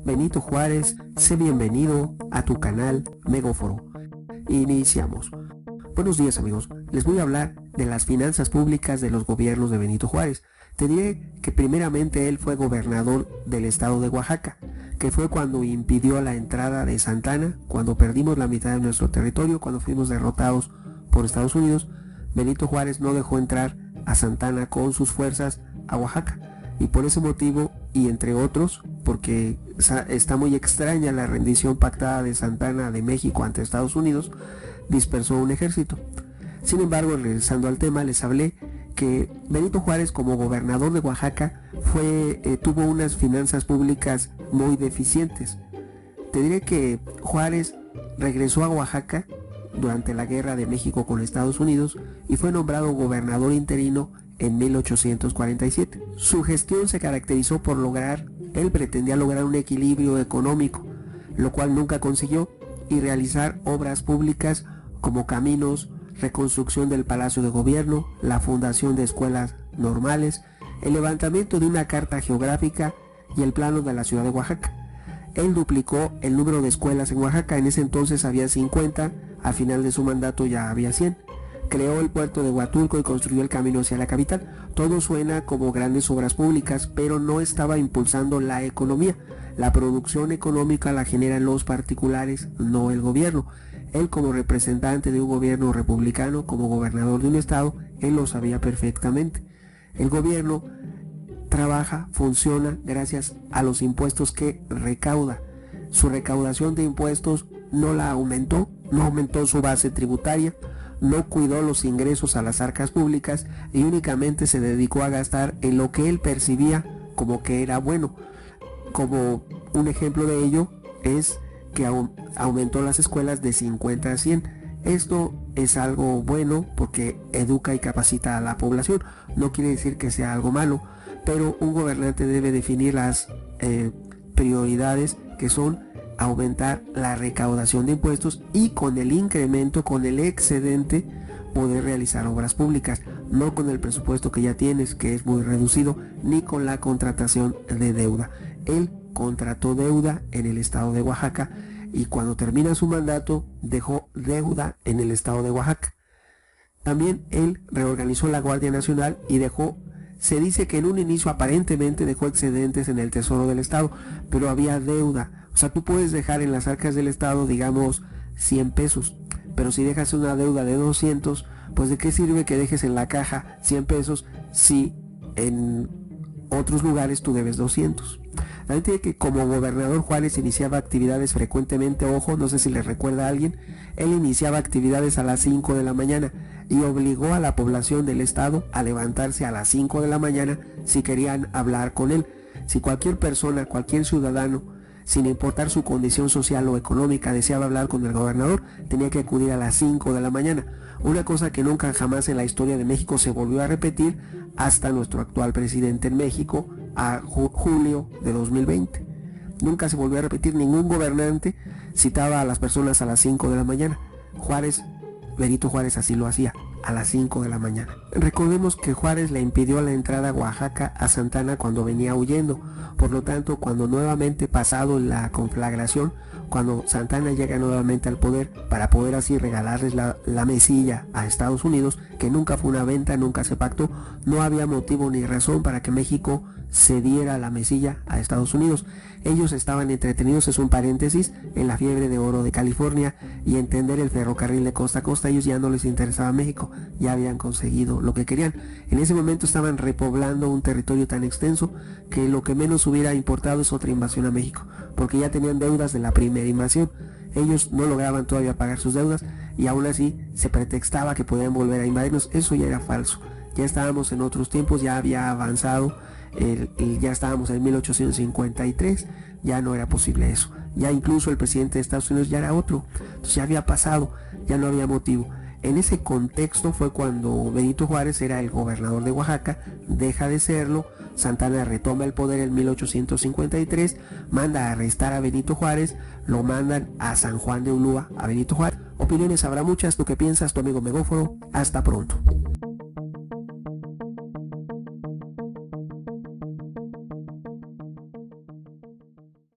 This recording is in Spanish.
Benito Juárez, sé bienvenido a tu canal Megóforo. Iniciamos. Buenos días amigos, les voy a hablar de las finanzas públicas de los gobiernos de Benito Juárez. Te diré que primeramente él fue gobernador del estado de Oaxaca, que fue cuando impidió la entrada de Santana, cuando perdimos la mitad de nuestro territorio, cuando fuimos derrotados por Estados Unidos. Benito Juárez no dejó entrar a Santana con sus fuerzas a Oaxaca, y por ese motivo, y entre otros, porque está muy extraña la rendición pactada de Santana de México ante Estados Unidos, dispersó un ejército. Sin embargo, regresando al tema, les hablé que Benito Juárez, como gobernador de Oaxaca, tuvo unas finanzas públicas muy deficientes. Te diré que Juárez regresó a Oaxaca durante la guerra de México con Estados Unidos y fue nombrado gobernador interino en 1847. Su gestión se caracterizó por él pretendía lograr un equilibrio económico, lo cual nunca consiguió, y realizar obras públicas como caminos, reconstrucción del Palacio de Gobierno, la fundación de escuelas normales, el levantamiento de una carta geográfica y el plano de la ciudad de Oaxaca. Él duplicó el número de escuelas en Oaxaca, en ese entonces había 50, al final de su mandato ya había 100. Creó el puerto de Huatulco y construyó el camino hacia la capital. Todo suena como grandes obras públicas, pero no estaba impulsando la economía. La producción económica la generan los particulares, no el gobierno. Él, como representante de un gobierno republicano, como gobernador de un estado, él lo sabía perfectamente. El gobierno trabaja, funciona gracias a los impuestos que recauda. Su recaudación de impuestos no aumentó su base tributaria, no cuidó los ingresos a las arcas públicas y únicamente se dedicó a gastar en lo que él percibía como que era bueno. Como un ejemplo de ello es que aumentó las escuelas de 50 a 100. Esto es algo bueno porque educa y capacita a la población. No quiere decir que sea algo malo, pero un gobernante debe definir las prioridades, que son aumentar la recaudación de impuestos y con el incremento, con el excedente, poder realizar obras públicas, no con el presupuesto que ya tienes, que es muy reducido, ni con la contratación de deuda. Él contrató deuda en el estado de Oaxaca y cuando termina su mandato dejó deuda en el estado de Oaxaca. También él reorganizó la Guardia Nacional y se dice que en un inicio aparentemente dejó excedentes en el tesoro del estado, pero había deuda. O sea, tú puedes dejar en las arcas del estado, digamos, 100 pesos, pero si dejas una deuda de 200, pues ¿de qué sirve que dejes en la caja 100 pesos si en otros lugares tú debes 200? La gente que como gobernador Juárez iniciaba actividades frecuentemente, ojo, no sé si le recuerda a alguien, él iniciaba actividades a las 5 de la mañana y obligó a la población del estado a levantarse a las 5 de la mañana si querían hablar con él. Si cualquier persona, cualquier ciudadano, sin importar su condición social o económica, deseaba hablar con el gobernador, tenía que acudir a las 5 de la mañana. Una cosa que nunca jamás en la historia de México se volvió a repetir hasta nuestro actual presidente en México, a julio de 2020. Nunca se volvió a repetir, ningún gobernante citaba a las personas a las 5 de la mañana. Benito Juárez así lo hacía, a las 5 de la mañana. Recordemos que Juárez le impidió la entrada a Oaxaca a Santana cuando venía huyendo. Por lo tanto, cuando nuevamente pasado la conflagración, cuando Santana llega nuevamente al poder para poder así regalarles la mesilla a Estados Unidos, que nunca fue una venta, nunca se pactó, no había motivo ni razón para que México cediera la mesilla a Estados Unidos. Ellos estaban entretenidos, es un paréntesis, en la fiebre de oro de California y entender el ferrocarril de costa a costa. Ellos ya no les interesaba México, ya habían conseguido lo que querían. En ese momento estaban repoblando un territorio tan extenso que lo que menos hubiera importado es otra invasión a México, porque ya tenían deudas de la primera invasión. Ellos no lograban todavía pagar sus deudas y aún así se pretextaba que podían volver a invadirnos. Eso ya era falso. Ya estábamos en otros tiempos, ya había avanzado, y ya estábamos en 1853, ya no era posible eso. Ya incluso el presidente de Estados Unidos ya era otro, entonces ya había pasado, ya no había motivo. En ese contexto fue cuando Benito Juárez era el gobernador de Oaxaca, deja de serlo, Santana retoma el poder en 1853, manda a arrestar a Benito Juárez, lo mandan a San Juan de Ulúa a Benito Juárez. Opiniones habrá muchas, ¿tú qué piensas? Tu amigo Megóforo, hasta pronto.